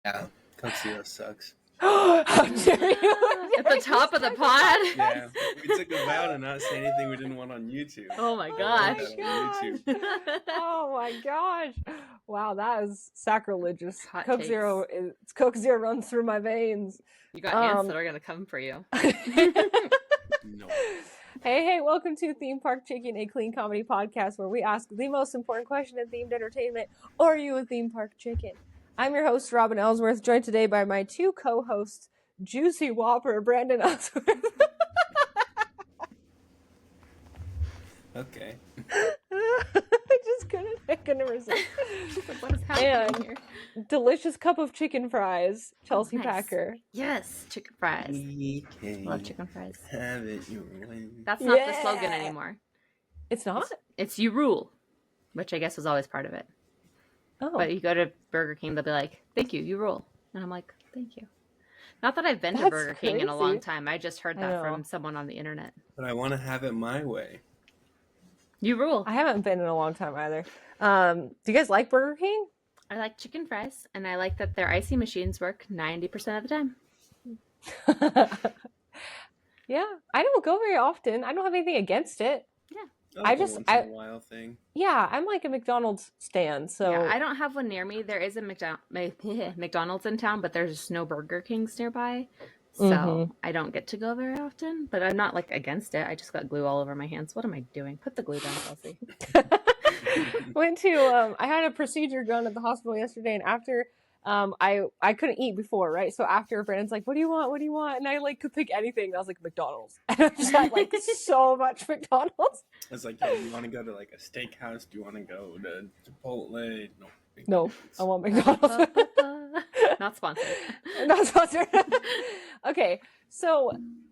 Yeah, Coke Zero sucks. How dare you? At the top of the pod? Yeah, we took a vow to not say anything we didn't want on YouTube. Oh my Oh gosh. my gosh. Oh my gosh. Wow, that is sacrilegious. Hot Coke takes. Zero runs through my veins. You got ants that are going to come for you. No. Hey, welcome to Theme Park Chicken, a clean comedy podcast where we ask the most important question in themed entertainment. Are you a theme park chicken? I'm your host, Robin Ellsworth, joined today by my two co-hosts, Juicy Whopper, Brandon Ellsworth. Okay. I couldn't resist. What is happening here? Delicious cup of chicken fries, Chelsea nice. Packer. Yes, chicken fries. EK, Love chicken fries. have it your way. That's not the Yeah. slogan anymore. It's not? It's you rule, which I guess was always part of it. Oh. But you go to Burger King, they'll be like, thank you, you rule. And I'm like, thank you. Not that I've been to That's Burger King in a long crazy. time. I just heard I that know. from someone on the internet. But I want to have it my way. You rule. I haven't been in a long time either. Do you guys like Burger King? I like chicken fries, and I like that their icy machines work 90% of the time. Yeah, I don't go very often. I don't have anything against it. Like just- a once in a while thing. Yeah, I'm like a McDonald's stan, so Yeah, I don't have one near me. There is a McDonald's in town, but there's no Burger Kings nearby. So Mhm. I don't get to go very often, but I'm not like against it. I just got glue all over my hands. What am I doing? Put the glue down, Chelsea. went to I had a procedure done at the hospital yesterday, and after I couldn't eat before, right? So after, Brandon's like, what do you want? And I like could pick anything, and I was like, McDonald's. And I just had like so much McDonald's. It's like, hey, do you want to go to like a steakhouse? Do you want to go to Chipotle? No, I want McDonald's. Not sponsored. Not sponsored. Okay, so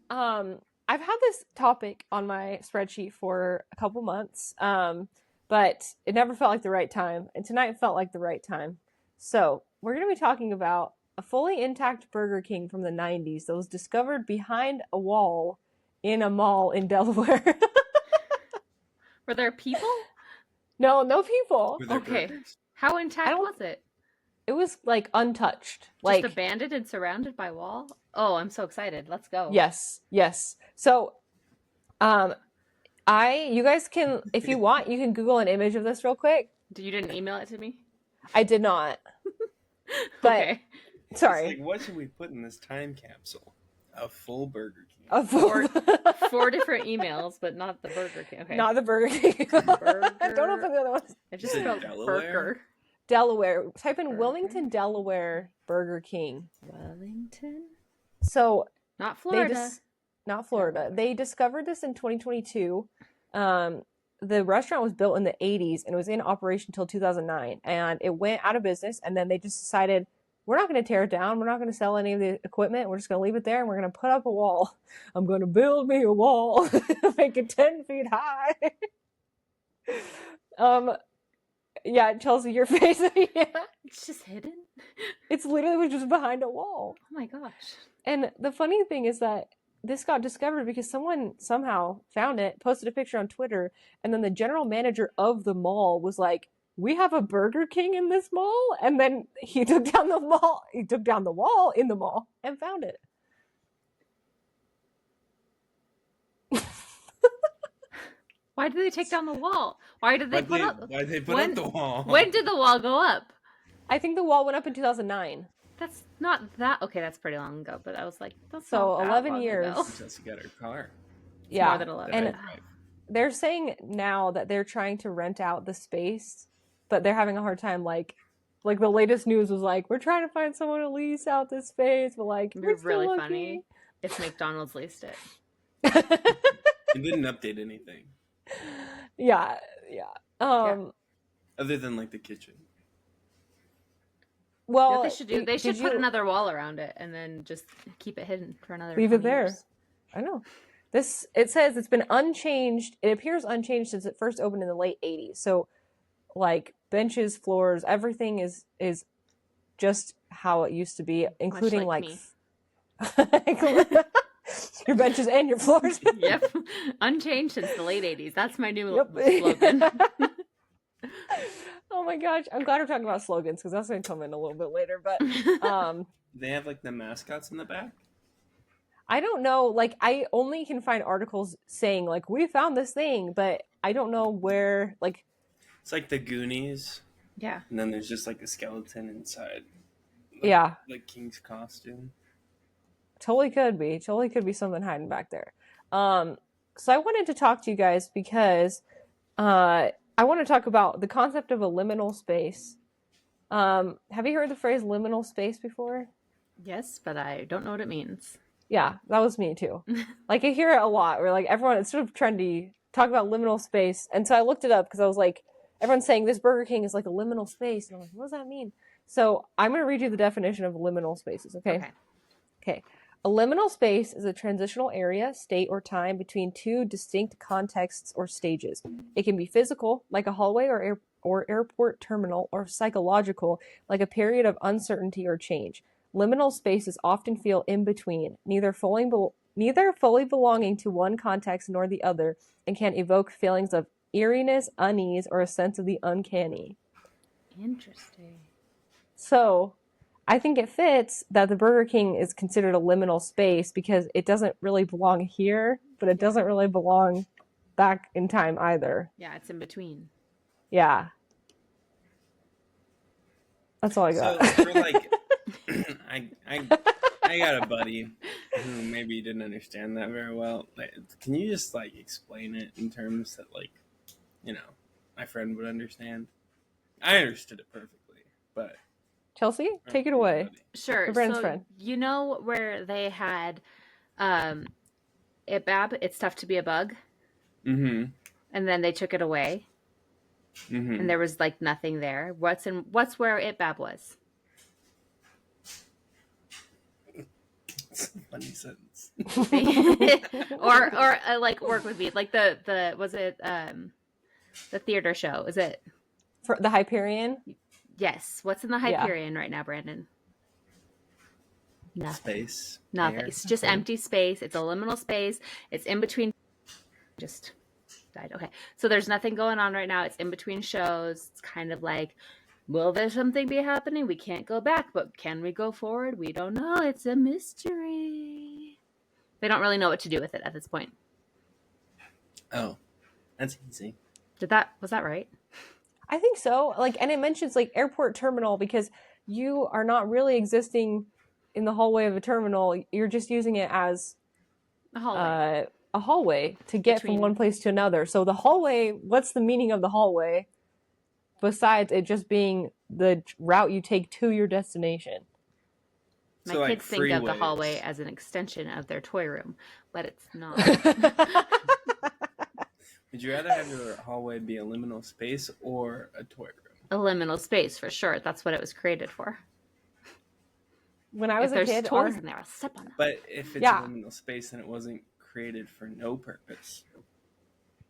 I've had this topic on my spreadsheet for a couple months, but it never felt like the right time, and tonight felt like the right time. So we're going to be talking about a fully intact Burger King from the 90s that was discovered behind a wall in a mall in Delaware. Were there people? No people. Were there Okay. burgers? How intact was it? It was like untouched. Just Like abandoned and surrounded by wall? Oh, I'm so excited. Let's go. Yes. So, you guys can, if you want, you can Google an image of this real quick. You didn't email it to me? I did not. But, Okay. sorry. It's like, what should we put in this time capsule? A full Burger King. A full- Four different emails, but not the Burger King. Okay. Not the Burger King. Burger. Don't open the other ones. I just Is it spelled Delaware? burger. Delaware. Type in Burger. Wilmington, Delaware, Burger King. Wellington? So, Not they Florida. not Florida. They discovered this in 2022. The restaurant was built in the 80s and it was in operation until 2009. And it went out of business. And then they just decided, we're not going to tear it down. We're not going to sell any of the equipment. We're just going to leave it there and we're going to put up a wall. I'm going to build me a wall. Make it 10 feet high. Yeah, Chelsea, your face. Yeah. It's just hidden? It's literally just behind a wall. Oh my gosh. And the funny thing is that this got discovered because someone somehow found it, posted a picture on Twitter, and then the general manager of the mall was like, we have a Burger King in this mall? And then he took down the wall in the mall and found it. Why did they take down the wall? Why did they Why'd up? they put when- up the wall? When did the wall go up? I think the wall went up in 2009. That's not that. Okay, that's pretty long ago, but I was like, that's So, not that 11 long years. ago. Jessica got her car. It's Yeah. more than 11. And they're saying now that they're trying to rent out the space, but they're having a hard time. Like the latest news was like, we're trying to find someone to lease out this space, but like, It'd we're be still really looking. funny if McDonald's leased it. It didn't update anything Yeah. other than like the kitchen. You know Well, what they should do? They should did put you- another wall around it and then just keep it hidden for another Leave it 20 there. years. I know. It says it's been unchanged. It appears unchanged since it first opened in the late 80s. So, like benches, floors, everything is just how it used to be, including like your benches and your floors. Yep. Unchanged since the late 80s. That's my new Yep. slogan. Oh my gosh. I'm glad we're talking about slogans because that's going to come in a little bit later. But They have like the mascots in the back. I don't know. Like, I only can find articles saying, like, we found this thing, but I don't know where, like. It's like the Goonies. Yeah. And then there's just like a skeleton inside. Like, Yeah. Like King's costume. Totally could be something hiding back there. So I wanted to talk to you guys because I want to talk about the concept of a liminal space. Have you heard the phrase liminal space before? Yes, but I don't know what it means. Yeah, that was me too. Like, I hear it a lot where, like, everyone, it's sort of trendy, talk about liminal space. And so I looked it up because I was like, everyone's saying this Burger King is like a liminal space. And I'm like, what does that mean? So I'm going to read you the definition of liminal spaces, okay? Okay. A liminal space is a transitional area, state, or time between two distinct contexts or stages. It can be physical, like a hallway or airport terminal, or psychological, like a period of uncertainty or change. Liminal spaces often feel in between, neither fully belonging to one context nor the other, and can evoke feelings of eeriness, unease, or a sense of the uncanny. Interesting. So, I think it fits that the Burger King is considered a liminal space because it doesn't really belong here, but it doesn't really belong back in time either. Yeah, it's in between. Yeah. That's all I got. So for like, I got a buddy who maybe didn't understand that very well. Like, can you just like explain it in terms that like, you know, my friend would understand? I understood it perfectly, but Chelsea, take it away. Sure. Your Brandon's friend. You know where they had IPBAB, It's Tough to Be a Bug? Mm-hmm. And then they took it away. Mm-hmm. And there was like nothing there. What's where IPBAB was? It's a funny sentence. or like work with me. Like the was it the theater show? Is it For the Hyperion? Yes. What's in the Hyperion right now, Brandon? Nothing. Space. Nothing. Air. It's just empty space. It's a liminal space. It's in between. Just died. Okay. So there's nothing going on right now. It's in between shows. It's kind of like, will there something be happening? We can't go back, but can we go forward? We don't know. It's a mystery. They don't really know what to do with it at this point. Oh, that's easy. Was that right? I think so. Like, and it mentions like airport terminal because you are not really existing in the hallway of a terminal. You're just using it as a hallway to get from one place to another. So the hallway, what's the meaning of the hallway besides it just being the route you take to your destination? My So, kids like, think of the freeways. hallway as an extension of their toy room, but it's not. Would you rather have your hallway be a liminal space or a toy room? A liminal space for sure. That's what it was created for. When I was if a there's kid, toys in there, I'll step on them. But if it's Yeah. a liminal space, then it wasn't created for no purpose.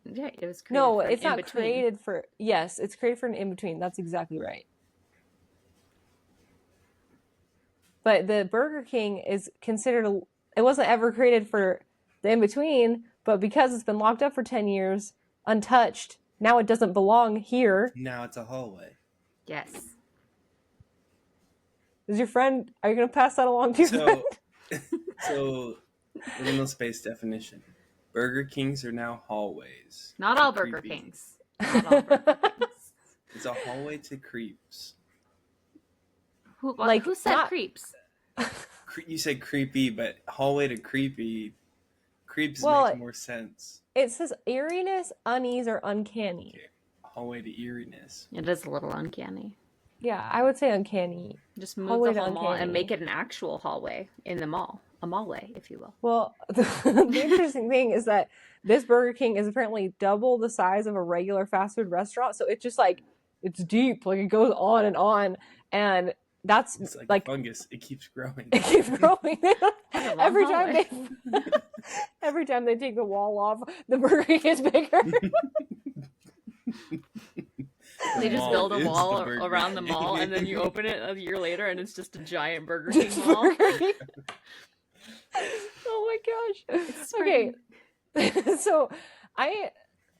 Yeah, it was created no, for an it's not in-between. created for. Yes, it's created for an in between. That's exactly right. But the Burger King is considered. It wasn't ever created for the in between, but because it's been locked up for 10 years, untouched, now it doesn't belong here. Now it's a hallway. Yes. Is your friend? Are you going to pass that along to your friend? So liminal space definition: Burger Kings are now hallways. Not to all Burger creepy. Kings. Not all Burger Kings. It's a hallway to creeps. Who said not- creeps? You said creepy, but hallway to creepy. Creeps Well, make more sense. It says eeriness, unease, or uncanny. Okay. Hallway to eeriness. It is a little uncanny. Yeah, I would say uncanny. Just move Hallway the to whole mall and uncanny. make it an actual hallway in the mall. A mallway, if you will. Well, the interesting thing is that this Burger King is apparently double the size of a regular fast food restaurant. So it's just like, it's deep. Like, it goes on. And that's It's like, like a fungus. It keeps growing. it keeps growing. every time hallway. every time they take the wall off, the Burger King gets bigger. They just mall build a is wall the Burger around the King. mall, and then you open it a year later, and it's just a giant Burger King mall. Burger King. Oh my gosh. Okay. So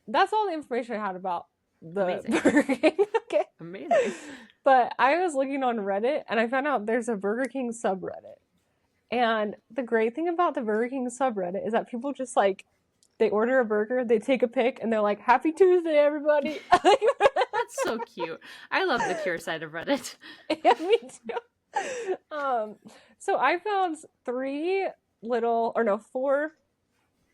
that's all the information I had about the Amazing. Burger King. Okay. Amazing. But I was looking on Reddit and I found out there's a Burger King subreddit. And the great thing about the Burger King subreddit is that people just like, they order a burger, they take a pic, and they're like, "Happy Tuesday, everybody." That's so cute. I love the pure side of Reddit. Yeah, me too. So I found four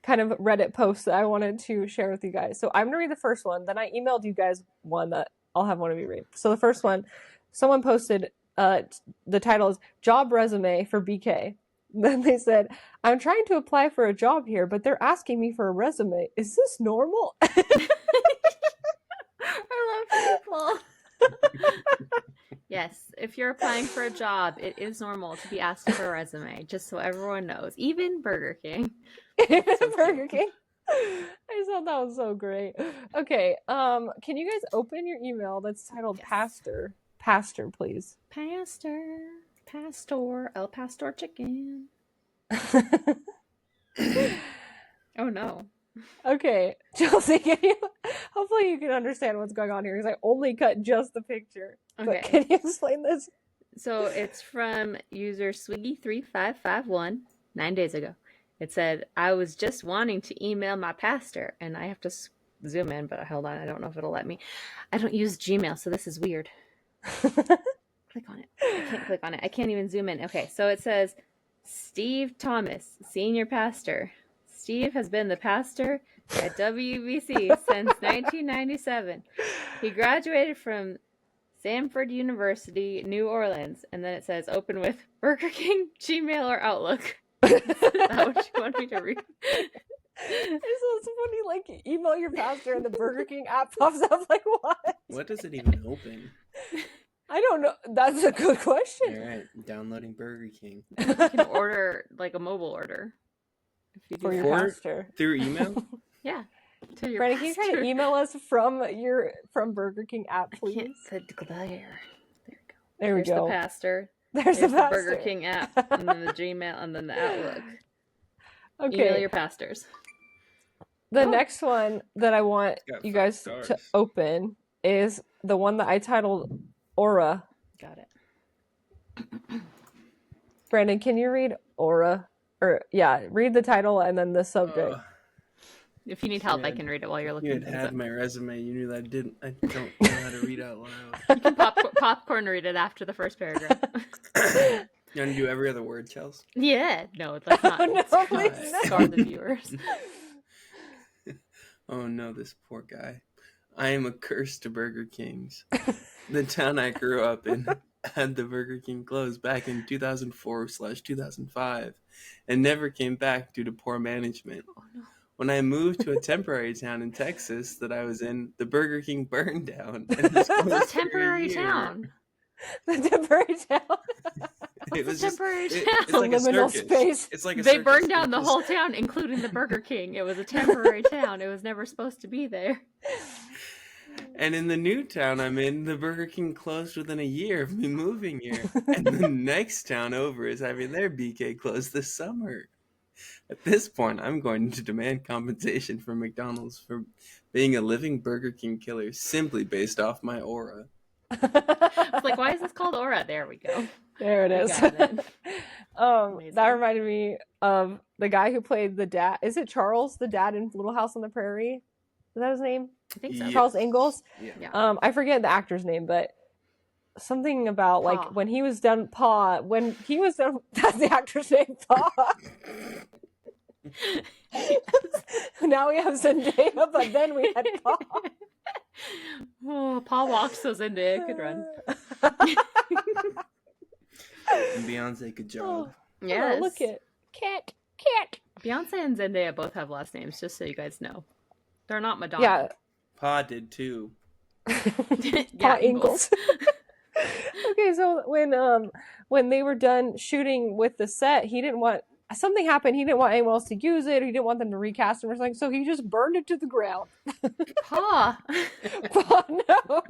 kind of Reddit posts that I wanted to share with you guys. So I'm going to read the first one. Then I emailed you guys one that I'll have one of you read. So the first one, someone posted, the title is Job Resume for BK. Then they said, "I'm trying to apply for a job here, but they're asking me for a resume. Is this normal?" I love people. Yes, if you're applying for a job, it is normal to be asked for a resume, just so everyone knows. Even Burger King. So Burger King. I just thought that was so great. Okay, can you guys open your email that's titled Pastor? Pastor, please. Pastor, El Pastor chicken. Oh no. Okay, Chelsea, hopefully you can understand what's going on here because I only cut just the picture. Okay. But can you explain this? So it's from user Swiggy3551 9 days ago. It said, "I was just wanting to email my pastor," and I have to zoom in, but hold on, I don't know if it'll let me. I don't use Gmail, so this is weird. Click on it. I can't click on it. I can't even zoom in. Okay, so it says, "Steve Thomas, senior pastor. Steve has been the pastor at WBC since 1997. He graduated from Samford University, New Orleans." And then it says, "Open with Burger King, Gmail, or Outlook." Is that what you want me to read? It's so funny, like, email your pastor and the Burger King app pops up, like, what? What does it even open? I don't know. That's a good question. All right, downloading Burger King. You can order, like, a mobile order. If you do For that. your pastor. Through email? Yeah. To your Brandon, can you try to pastor. email us from Burger King app, I can't please? There we go. There we Here's go. the pastor. There's Here's the the pastor. Burger King app, and then the Gmail, and then the Outlook. Okay. Email your pastors. The next one that I want It's got you 5 guys stars. to open is the one that I titled Aura. Got it. Brandon, can you read Aura? Or, yeah, read the title and then the subject. If you need help, I Yeah. can read it while you're looking You had things had up. my resume. You knew that I don't know how to read out loud. You can popcorn read it after the first paragraph. You want to do every other word, Chels? Yeah. No, that's not. Oh, no, please, no. Scar the viewers. Oh no, this poor guy. "I am a curse to Burger Kings. The town I grew up in had the Burger King closed back in 2004/2005 and never came back due to poor management. Oh no. When I moved to a temporary town in Texas that I was in, the Burger King burned down. And was closed It's a for temporary year. town. The temporary town. It was It's a temporary just, town. it's like a Liminal circus. space. It's like a They circus. burned down It the just- whole town, including the Burger King. It was a temporary town. It was never supposed to be there. And in the new town I'm in, the Burger King closed within a year of me moving here. And the next town over is having their BK closed this summer. At this point, I'm going to demand compensation from McDonald's for being a living Burger King killer simply based off my aura." It's like, why is this called Aura? There we go. There it I is. got it. Amazing. That reminded me of the guy who played the dad. Is it Charles, the dad in Little House on the Prairie? Is that his name? I think so. Yeah. Charles Ingalls? Yeah. I forget the actor's name, but something about Pa. like when he was done, that's the actor's name, Pa. Now we have Zendaya, but then we had Pa. Oh, Paul walks so Zendaya could run. And Beyonce could jog. Yes. Oh, look at cat. Beyonce and Zendaya both have last names, just so you guys know. They're not Madonna. Yeah. Pa did too. Pa Ingalls. Okay, so when they were done shooting with the set, he didn't want something happened. He didn't want anyone else to use it. He didn't want them to recast him or something. So he just burned it to the ground. Pa! Oh, no.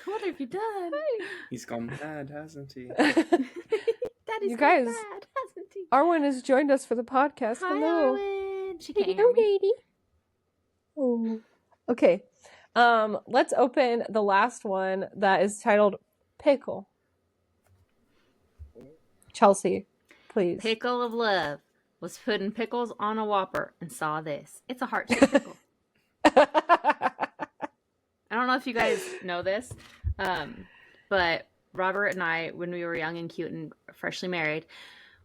What have you done? He's gone mad, hasn't he? Daddy's You guys- gone mad, hasn't he? Arwen has joined us for the podcast. Hi, Hello. Arwen. She can't hear Hello, me. lady. Oh. Okay. Let's open the last one that is titled Pickle. Chelsea, please. Pickle of love was putting pickles on a Whopper and saw this. It's a heart-shaped pickle. I don't know if you guys know this, but Robert and I, when we were young and cute and freshly married,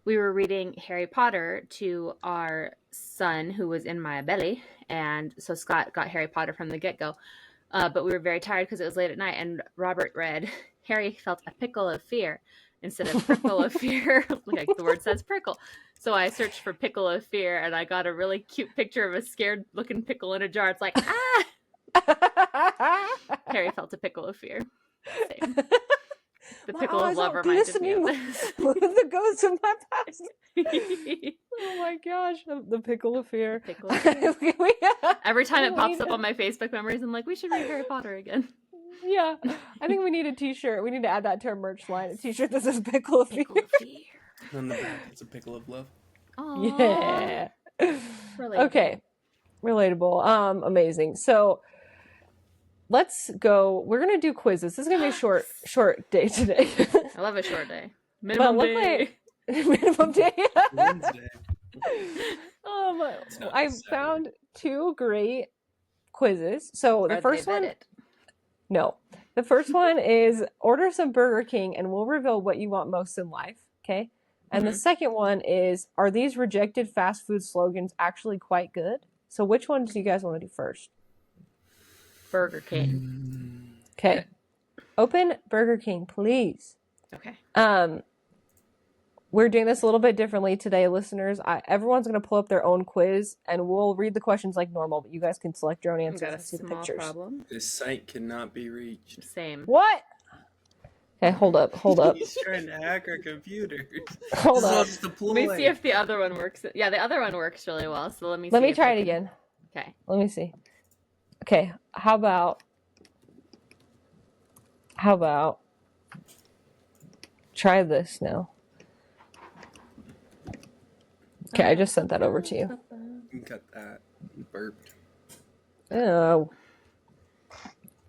we were reading Harry Potter to our son who was in my belly. And so Scott got Harry Potter from the get-go. But we were very tired because it was late at night. And Robert read, Harry felt a pickle of fear instead of prickle of fear. Like the word says prickle. So I searched for pickle of fear and I got a really cute picture of a scared looking pickle in a jar. It's like, Harry felt a pickle of fear. Same. The pickle of love reminded me of this. The ghost of my past. Oh my gosh, the pickle of fear. Pickle of fear. Every time it pops up on my Facebook memories, I'm like, we should read Harry Potter again. Yeah, I think we need a t-shirt. We need to add that to our merch line. A t-shirt that says pickle of fear. Pickle of fear. On the back, it's a pickle of love. Aww. Yeah. Relatable. Okay. Relatable. Amazing. So let's go. We're gonna do quizzes. This is gonna be a short day today. I love a short day. Minimum day. Minimum day. Wednesday. I found 2 great quizzes. So the first one, no, the first one is order some Burger King and we'll reveal what you want most in life. Okay. And the second one is, are these rejected fast food slogans actually quite good? So which one do you guys want to do first? Burger King. Okay. Open Burger King, please. Okay. We're doing this a little bit differently today, listeners. Everyone's going to pull up their own quiz, and we'll read the questions like normal, but you guys can select your own answers and see the pictures. Problem. This site cannot be reached. Same. What? Okay, hold up. He's trying to hack our computers. Hold up. Let me see if the other one works. Yeah, the other one works really well, so let me see. Let me try it again. Okay. Let me see. Okay, how about try this now? Okay, I just sent that over to you. You can cut that. You burped. Oh.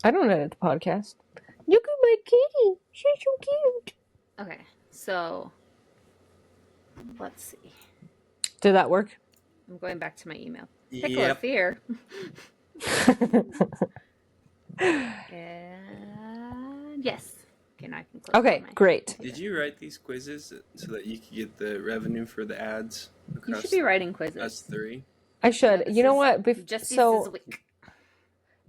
I don't edit the podcast. Look at my kitty. She's so cute. Okay, so let's see. Did that work? I'm going back to my email. Pickle of Yep. fear. And yes. Okay, now I can close. Okay, great. Did you write these quizzes so that you could get the revenue for the ads You across should be writing quizzes. us 3? I should. Yeah, you know what? Just so this week.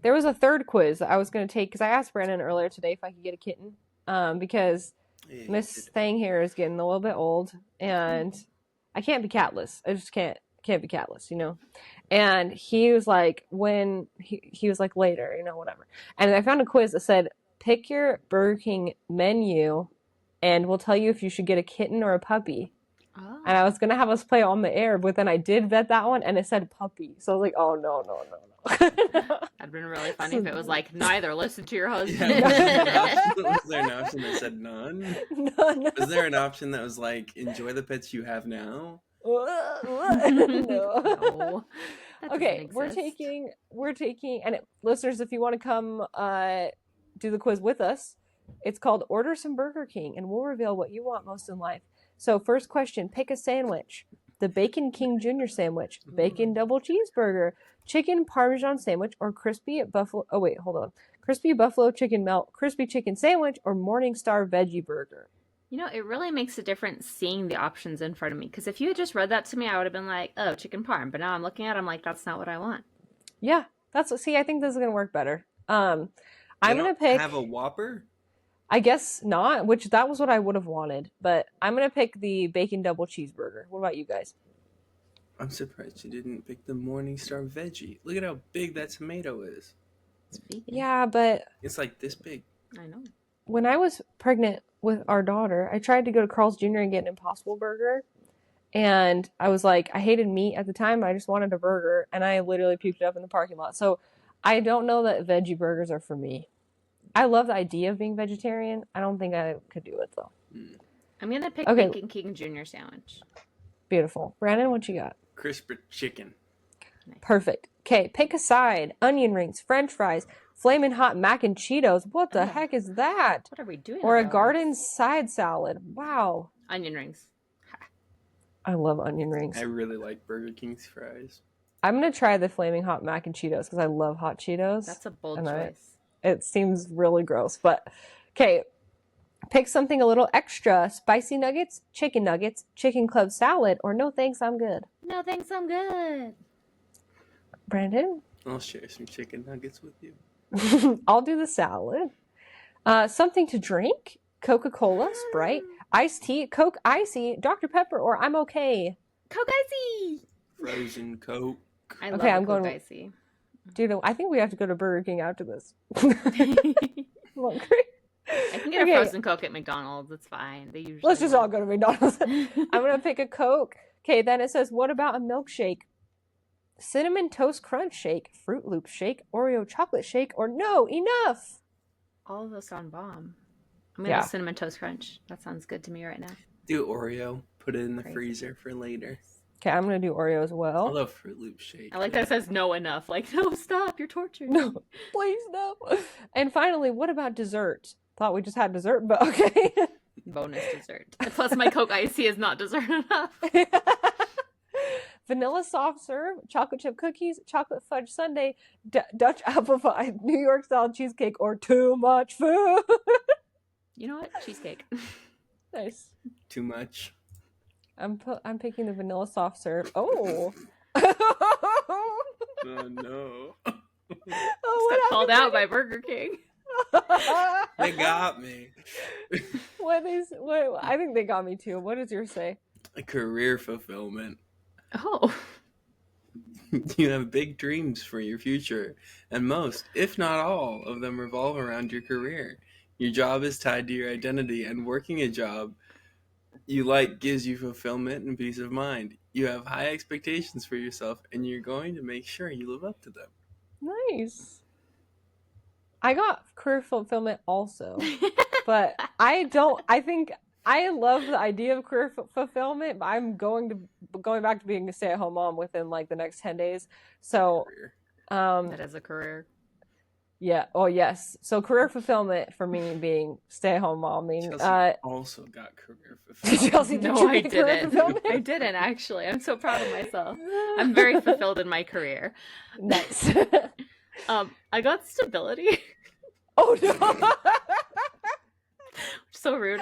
there was a third quiz I was going to take because I asked Brandon earlier today if I could get a kitten. Because Miss Thing here is getting a little bit old, and I can't be catless. I just can't be catless, you know. And he was like, when he was like later, you know, whatever. And I found a quiz that said, pick your Burger King menu, and we'll tell you if you should get a kitten or a puppy. Oh. And I was gonna have us play on the air, but then I did vet that one, and it said puppy. So I was like, oh no. That'd been really funny if it was like neither. Listen to your husband. Yeah, was there an option that said none? No. Was there an option that was like enjoy the pets you have now? No. No, that Okay, doesn't exist. we're taking, and listeners, if you want to come do the quiz with us, it's called Order Some Burger King, and we'll reveal what you want most in life. So first question, pick a sandwich. The Bacon King Jr. sandwich, bacon double cheeseburger, chicken parmesan sandwich, or crispy buffalo chicken melt, crispy chicken sandwich, or Morningstar veggie burger. You know, it really makes a difference seeing the options in front of me. Because if you had just read that to me, I would have been like, oh, chicken parm. But now I'm looking at it, I'm like, that's not what I want. Yeah, I think this is going to work better. I'm going to pick... Have a Whopper? I guess not, which that was what I would have wanted. But I'm going to pick the bacon double cheeseburger. What about you guys? I'm surprised you didn't pick the Morningstar veggie. Look at how big that tomato is. It's vegan. Yeah, but... It's like this big. I know. When I was pregnant with our daughter, I tried to go to Carl's Jr. and get an Impossible Burger. And I was like, I hated meat at the time. I just wanted a burger. And I literally puked it up in the parking lot. So I don't know that veggie burgers are for me. I love the idea of being vegetarian. I don't think I could do it, though. I'm going to pick Okay. Bacon King Jr. sandwich. Beautiful. Brandon, what you got? Crisper chicken. Perfect. Okay, pick a side. Onion rings, french fries, flaming hot mac and Cheetos. What the heck is that? What are we doing? Or a with garden ours? side salad. Wow. Onion rings. I love onion rings. I really like Burger King's fries. I'm going to try the flaming hot mac and Cheetos because I love hot Cheetos. That's a bold and choice. It seems really gross, but okay. Pick something a little extra. Spicy nuggets, chicken club salad, or no thanks, I'm good. No thanks, I'm good. Brandon? I'll share some chicken nuggets with you. I'll do the salad. Something to drink? Coca-Cola, Sprite, iced tea, Coke Icy, Dr. Pepper, or I'm okay. Coke Icy! Frozen Coke. I love I'm Coke going. Icy. Dude, I think we have to go to Burger King after this. I I'm hungry. can get a frozen Coke at McDonald's. It's fine. They usually Let's just all go to McDonald's. I'm gonna pick a Coke. Okay, then it says, what about a milkshake? Cinnamon Toast Crunch shake, Fruit Loop shake, Oreo chocolate shake, or no, enough. All of those sound bomb. I'm gonna do Cinnamon Toast Crunch. That sounds good to me right now. Do Oreo. Put it in the Crazy. freezer for later. Okay, I'm gonna do Oreo as I well. love Fruit Loop shake. I like that it says no enough. Like, no, stop, you're tortured. No, please no. And finally, what about dessert? Thought we just had dessert, but okay. Bonus dessert. Plus, my Coke Icy is not dessert enough. Vanilla soft serve, chocolate chip cookies, chocolate fudge sundae, Dutch apple pie, New York style cheesecake, or too much food. You know what? Cheesecake. Nice. Too much. I'm picking the vanilla soft serve. Oh. Oh no. Oh, Got called out by Burger King. They got me. What? I think they got me too. What does yours say? A career fulfillment. Oh. You have big dreams for your future, and most, if not all, of them revolve around your career. Your job is tied to your identity, and working a job you like gives you fulfillment and peace of mind. You have high expectations for yourself, and you're going to make sure you live up to them. Nice. I got career fulfillment also, but I think I love the idea of career fulfillment, but I'm going back to being a stay-at-home mom within like the next 10 days. So, That is a career. yeah. Oh, yes. So career fulfillment for me being stay-at-home mom means Chelsea also got career fulfillment. Chelsea, did No, you I get career didn't. fulfillment? I didn't actually. I'm so proud of myself. I'm very fulfilled in my career. Nice. I got stability. Oh no. So rude.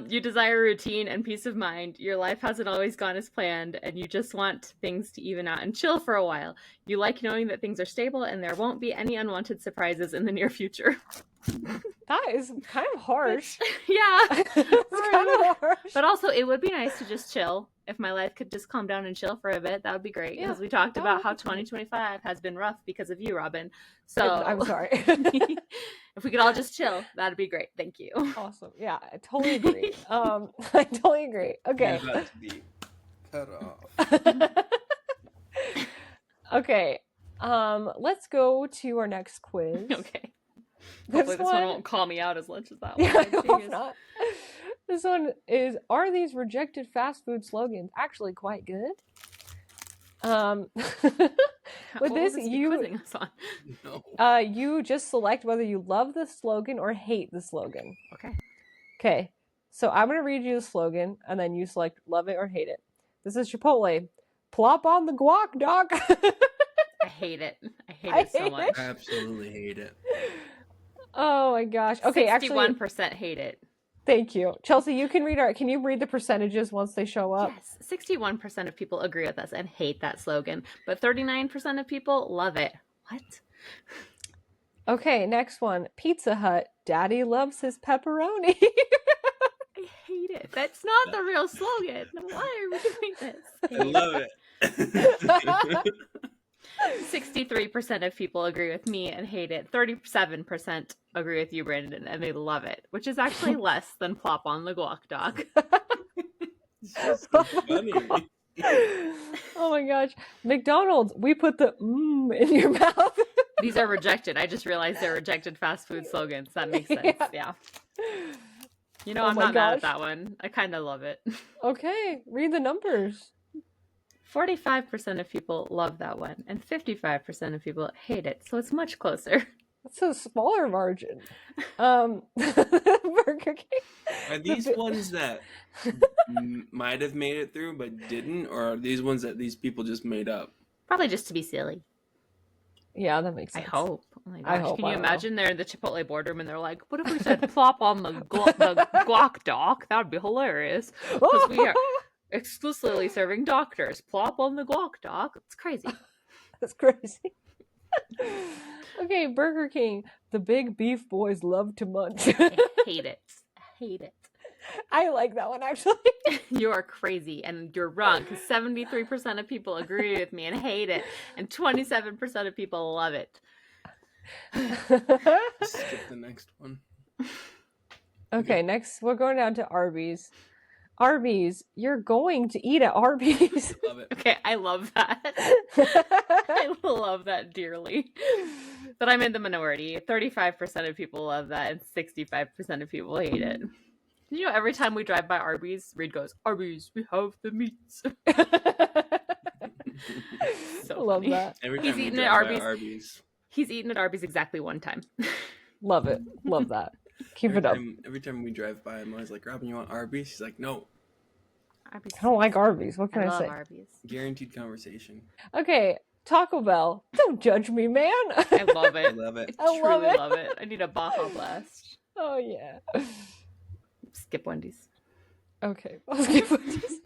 You desire routine and peace of mind. Your life hasn't always gone as planned, and you just want things to even out and chill for a while. You like knowing that things are stable and there won't be any unwanted surprises in the near future. That is kind of harsh. Yeah. It's kind of harsh. But also, it would be nice to just chill. If my life could just calm down and chill for a bit, that would be great. Because we talked about how 2025 has been rough because of you, Robin. So I'm sorry. if we could all just chill, that'd be great. Thank you. Awesome. Yeah, I totally agree. I totally agree. Okay. You're about to be cut off. Okay. Let's go to our next quiz. Okay. Hopefully this one won't call me out as much as that one. Yeah, I did. hope Jeez. not. This one is, are these rejected fast food slogans actually quite good? With What will this, be you quizzing us on? you just select whether you love the slogan or hate the slogan. Okay. Okay. So I'm gonna read you the slogan, and then you select love it or hate it. This is Chipotle. Plop on the guac, doc. I hate it. I hate I it so hate much. I absolutely hate it. Oh my gosh. Okay, actually, 61% hate it. thank you, Chelsea. You can can you read the percentages once they show up? Yes, 61% of people agree with us and hate that slogan, but 39% of people love it. What? Okay, next one. Pizza Hut. Daddy loves his pepperoni. I hate it. That's not the real slogan. Why are we doing this? I love it. 63% of people agree with me and hate it. 37% agree with you, Brandon, and they love it, which is actually less than plop on the guac, doc. It's just so funny. Oh my gosh. McDonald's, we put the in your mouth. These are rejected. I just realized they're rejected fast food slogans. That makes sense. Yeah. Oh I'm my not mad gosh. at that one. I kind of love it. Okay, read the numbers. 45% of people love that one, and 55% of people hate it. So it's much closer. That's a smaller margin. Burger King. Are these ones that might have made it through but didn't, or are these ones that these people just made up? Probably just to be silly. Yeah, that makes sense. I hope. Oh my gosh. I hope. Can you imagine they're in the Chipotle boardroom and they're like, what if we said plop on the guac doc? That would be hilarious. Because we are exclusively serving doctors. Plop on the guac doc. It's crazy. That's crazy. Okay, Burger King. The big beef boys love to munch. I hate it. I hate it. I like that one, actually. You are crazy, and you're wrong, because 73% of people agree with me and hate it, and 27% of people love it. Skip the next one. Okay, next we're going down to Arby's. Arby's, you're going to eat at Arby's. Love it. Okay, I love that. I love that dearly. But I'm in the minority. 35% of people love that, and 65% of people hate it. You know, every time we drive by Arby's, Reed goes, Arby's, we have the meats. So love funny. that. Every He's time we eaten drive at by Arby's. Arby's. He's eaten at Arby's exactly one time. Love it. Love that. Keep it up. Every time we drive by, I'm always like, Robin, you want Arby's? She's like, no. Arby's. I don't like Arby's. What can I I love say? Arby's. Guaranteed conversation. Okay, Taco Bell. Don't judge me, man. I love I it. love it. I I love truly it. love it. I need a Baja Blast. Oh, yeah. Skip Wendy's. Okay. I'll skip Wendy's.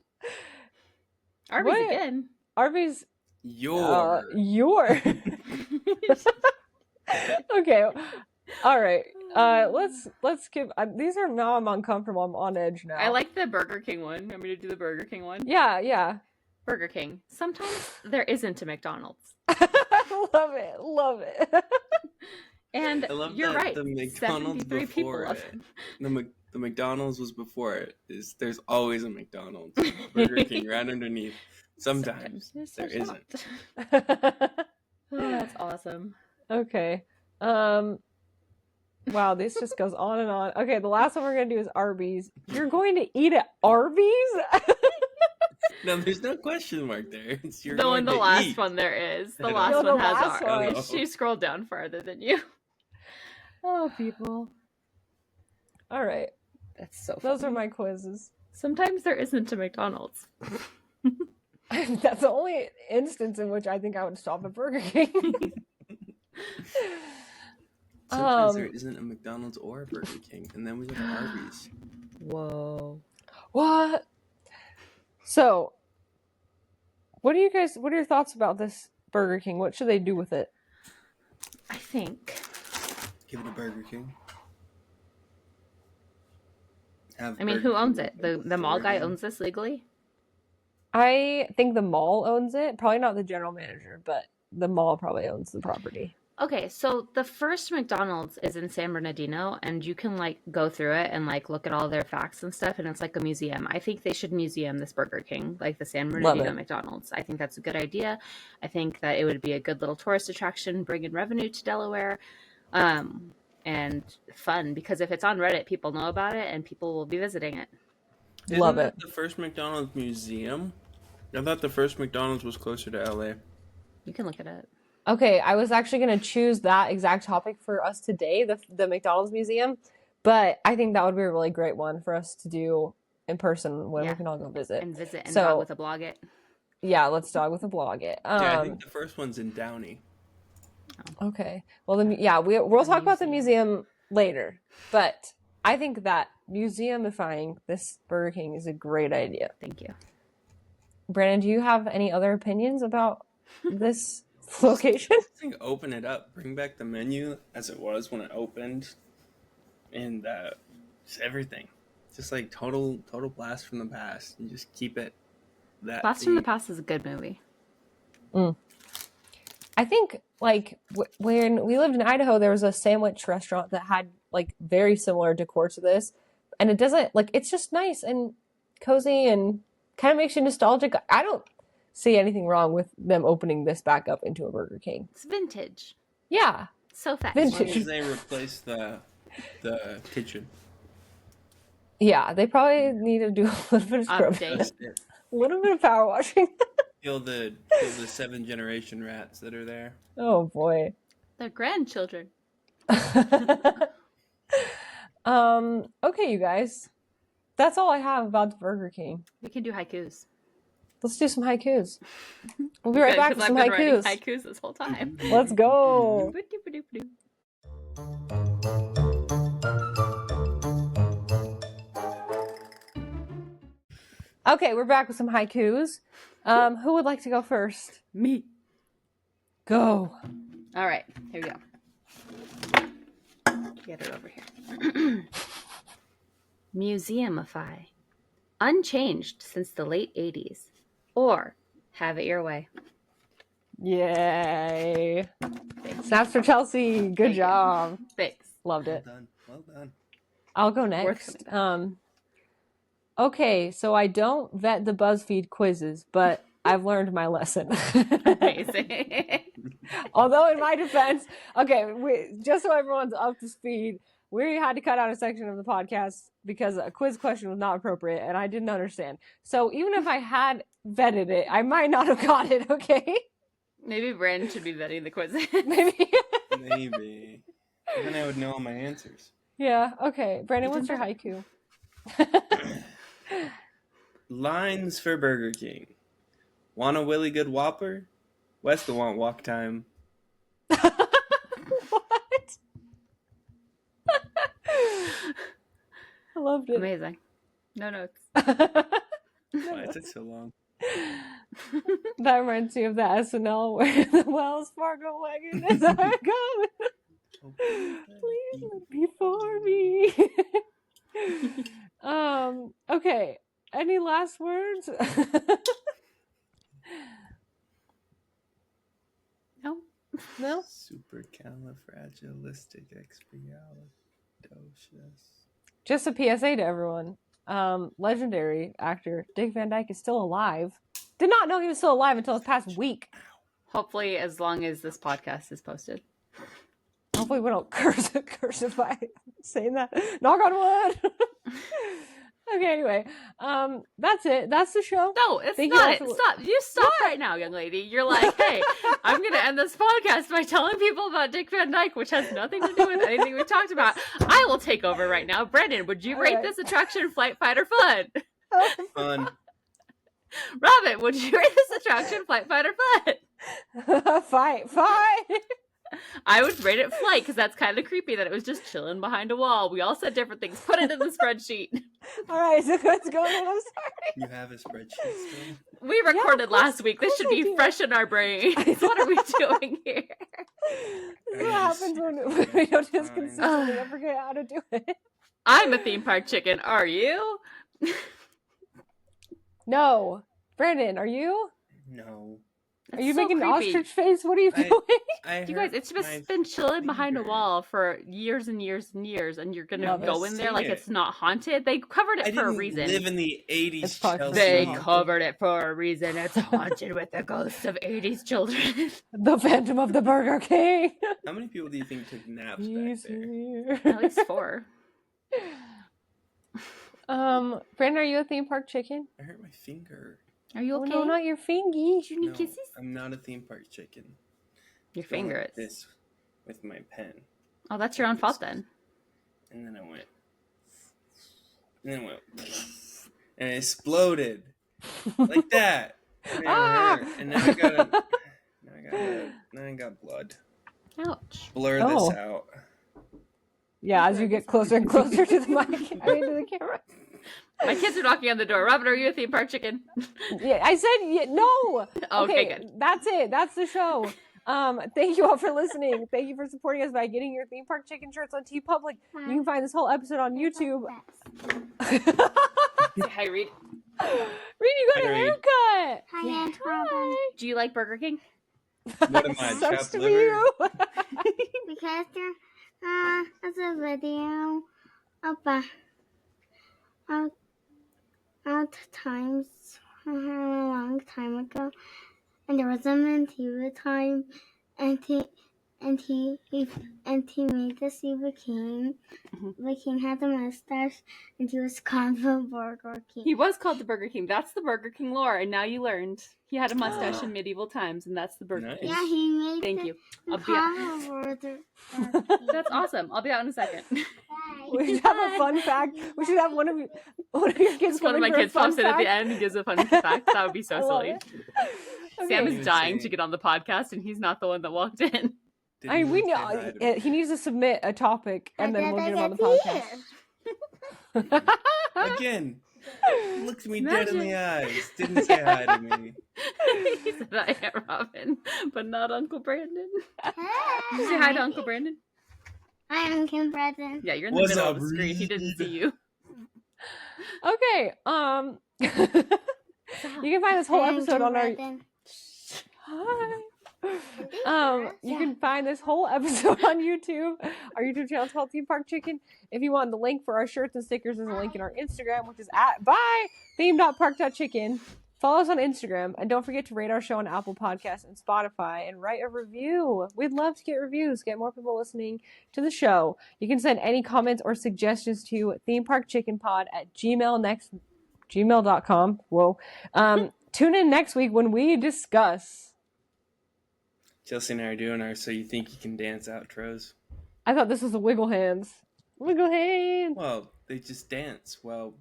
Arby's What? again. Arby's. Your. Your. Okay. All right. Let's skip. These are now. I'm uncomfortable. I'm on edge now. I like the Burger King one. Want me to do the Burger King one? Yeah. Burger King. Sometimes there isn't a McDonald's. Love it. Love it. And I love you're that right. the McDonald's 73 people before love it. it. The McDonald's was before it. There's always a McDonald's. Burger King right underneath. Sometimes there there's isn't. not. Oh, that's awesome. Okay. Wow, this just goes on and on. Okay, the last one we're gonna do is Arby's. You're going to eat at Arby's? No, there's no question mark there. It's you're Though going in the to last eat. one there is. The I know. last No, the one has last our. one. She scrolled down farther than you. Oh, people. All right. That's so Those funny. are my quizzes. Sometimes there isn't a McDonald's. That's the only instance in which I think I would stop at Burger King. Sometimes there isn't a McDonald's or a Burger King, and then we go to Arby's. Whoa. What? So, what are your thoughts about this Burger King? What should they do with it? I think. Give it a Burger King. I mean, who owns it? The mall guy owns this legally? I think the mall owns it. Probably not the general manager, but the mall probably owns the property. Okay, so the first McDonald's is in San Bernardino, and you can like go through it and like look at all their facts and stuff, and it's like a museum. I think they should museum this Burger King, like the San Bernardino McDonald's. I think that's a good idea. I think that it would be a good little tourist attraction, bring in revenue to Delaware, and fun, because if it's on Reddit, people know about it and people will be visiting it. Love Isn't it. that the first McDonald's museum? I thought the first McDonald's was closer to LA. You can look at it. Okay, I was actually going to choose that exact topic for us today, the McDonald's Museum, but I think that would be a really great one for us to do in person when we can all go visit. And visit and So- dog with a blog it. Yeah, let's dog with a blog it. Yeah, I think the first one's in Downey. Okay. Well, we'll talk about the museum later, but I think that museumifying this Burger King is a great idea. Thank you. Brandon, do you have any other opinions about this location? I think open it up, bring back the menu as it was when it opened, and just everything, just like total blast from the past, and just keep it that. Blast from the Past is a good movie. I think like when we lived in Idaho, there was a sandwich restaurant that had like very similar decor to this, and it doesn't like it's just nice and cozy and kind of makes you nostalgic. I don't see anything wrong with them opening this back up into a Burger King. It's vintage. Yeah, So fast. As long vintage. as they replace the kitchen. Yeah, they probably need to do a little bit of scrubbing, Update. That's it. a little bit of power washing. Kill the 7th-generation rats that are there. Oh boy. They're grandchildren. Okay, you guys. That's all I have about the Burger King. We can do haikus. Let's do some haikus. We'll be right back with some I've been writing haikus. haikus this whole time. Let's go. Okay, we're back with some haikus. Who would like to go first? Me. Go. All right, here we go. Get it over here. Museumify. Unchanged since the late 80s. Or have it your way. Yay. Thanks. Snaps for Chelsea. Good Thank you. job. Thanks. Loved it. Well done. I'll go Worth next. coming Okay, so I don't vet the BuzzFeed quizzes, but I've learned my lesson. Amazing. Although in my defense, okay, just so everyone's up to speed, we had to cut out a section of the podcast because a quiz question was not appropriate and I didn't understand. So even if I had vetted it, I might not have got it, okay? Maybe Brandon should be vetting the quiz. Maybe. Maybe. Then I would know all my answers. Yeah, okay. Brandon, what's your haiku? Lines for Burger King. Want a Willy Good Whopper? West will want walk time. What? I loved it. Amazing. No notes. Why it took so long? That reminds me of the SNL where the Wells Fargo wagon is coming. Please look before me. Okay. Any last words? No. No? Supercalifragilisticexpialidocious. Just a PSA to everyone. Legendary actor Dick Van Dyke is still alive. Did not know he was still alive until this past week. Hopefully, as long as this podcast is posted. Hopefully we don't curse it by saying that. Knock on wood. Okay, anyway. That's it. That's the show. No, it's not it. Stop. You stop right now, young lady. You're like, hey, I'm going to end this podcast by telling people about Dick Van Dyke, which has nothing to do with anything we talked about. I will take over right now. Brendan, would you rate this attraction flight, fight, or fun? Fun. Robin, would you rate this attraction flight, fight, or fun? Fight. I would rate it flight because that's kind of creepy that it was just chilling behind a wall. We all said different things. Put it in the spreadsheet. All right, so let's go then. I'm sorry. You have a spreadsheet still? We recorded last week. This should be fresh in our brains. What are we doing here? This is what happens when we don't just consistently ever forget how to do it. I'm a theme park chicken. Are you? No. Brandon, are you? No. Are you making an ostrich face? What are you doing? You guys, it's just been chilling behind a wall for years and years and years, and you're gonna go in there like it's not haunted. They covered it for a reason. I live in the 80s, Chelsea. They covered it for a reason. It's haunted with the ghosts of 80s children. The Phantom of the Burger King. How many people do you think took naps back there? At least 4. Brandon, are you a theme park chicken? I hurt my finger. Are you okay? Oh, no, not your fingy. Did you need kisses? I'm not a theme park chicken. Your finger like is. This with my pen. Oh, that's your own fault then. And then I went. And it exploded. Like that. And it hurt. And now I got blood. Ouch. Blur this out. Yeah, as you get closer and closer to the mic, I mean to the camera. My kids are knocking on the door. Robin, are you a theme park chicken? Yeah, I said no. Okay, good. That's it. That's the show. Thank you all for listening. Thank you for supporting us by getting your theme park chicken shirts on TeePublic. You can find this whole episode on YouTube. Hi, Reed. Reed, you got a haircut. Hi, Robin. Do you like Burger King? What am I, Sucks chopped to be liver? you. Because there's a video about times a long time ago, and there was a medieval time, and and he made the see the king. Mhm. The king had a mustache, and he was called the Burger King. He was called the Burger King. That's the Burger King lore, and now you learned he had a mustache in medieval times, and that's the Burger Nice. King. Yeah, he made Thank the you. I'll be out. Burger King. That's awesome. I'll be out in a second. We should have a fun fact. We should have one of your kids Just one of come my in for a kids fun pops in at fact. the end and gives a fun fact. That would be I so love silly. it. Okay. Sam He is was dying saying- to get on the podcast, and he's not the one that walked in. I mean, we Didn't even say know hi to me. he needs to submit a topic, and then we'll get him on the podcast. Again, looked me dead in the Imagine. eyes. Didn't say hi to me. He said, I am Robin, but not Uncle Brandon. Did you say hi to Uncle Brandon? I'm Kim Bretton. Yeah, you're in the What's middle up, of the screen. He didn't see Reed? you. Okay. You can find this whole episode on our. Hi. You can find this whole episode on YouTube. Our YouTube channel is called Theme Park Chicken. If you want the link for our shirts and stickers, there's a link in our Instagram, which is at theme.park.chicken. Follow us on Instagram, and don't forget to rate our show on Apple Podcasts and Spotify, and write a review. We'd love to get reviews, get more people listening to the show. You can send any comments or suggestions to themeparkchickenpod@gmail.com. Whoa. Tune in next week when we discuss. Chelsea and I are doing our So You Think You Can Dance outros. I thought this was the Wiggle Hands. Wiggle Hands. Well, they just dance while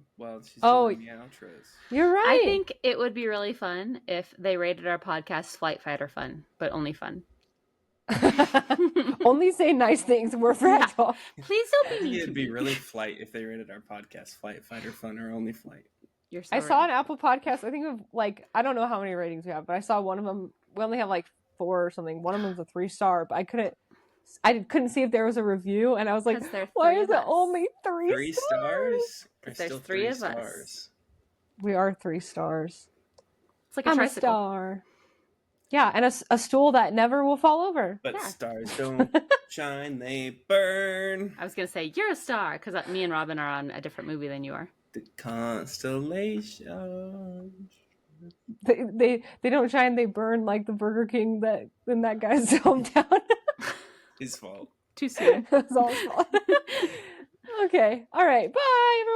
she's Oh. doing the outros. You're right. I think it would be really fun if they rated our podcast Flight Fighter Fun, but only fun. Only say nice things. We're fragile. Please don't I be think mean it'd to be me. really flight if they rated our podcast Flight Fighter Fun or Only Flight. You're so I saw right. an Apple podcast. I think of I don't know how many ratings we have, but I saw one of them. We only have 4 or something. One of them was a 3-star, but I couldn't see if there was a review, and I was like, 'Cause there are why 3 is of it us. only 3 3 stars? Or There's still 3 3 of us. stars? We are 3 stars. It's like a I'm a tricycle. star. Yeah, and a stool that never will fall over. But Yeah. stars don't shine, they burn. I was going to say, you're a star, because me and Robin are on a different movie than you are. The constellation. They don't shine, they burn like the Burger King that in that guy's hometown. His fault. Too soon. That's all his fault. Okay. All right. Bye, everyone.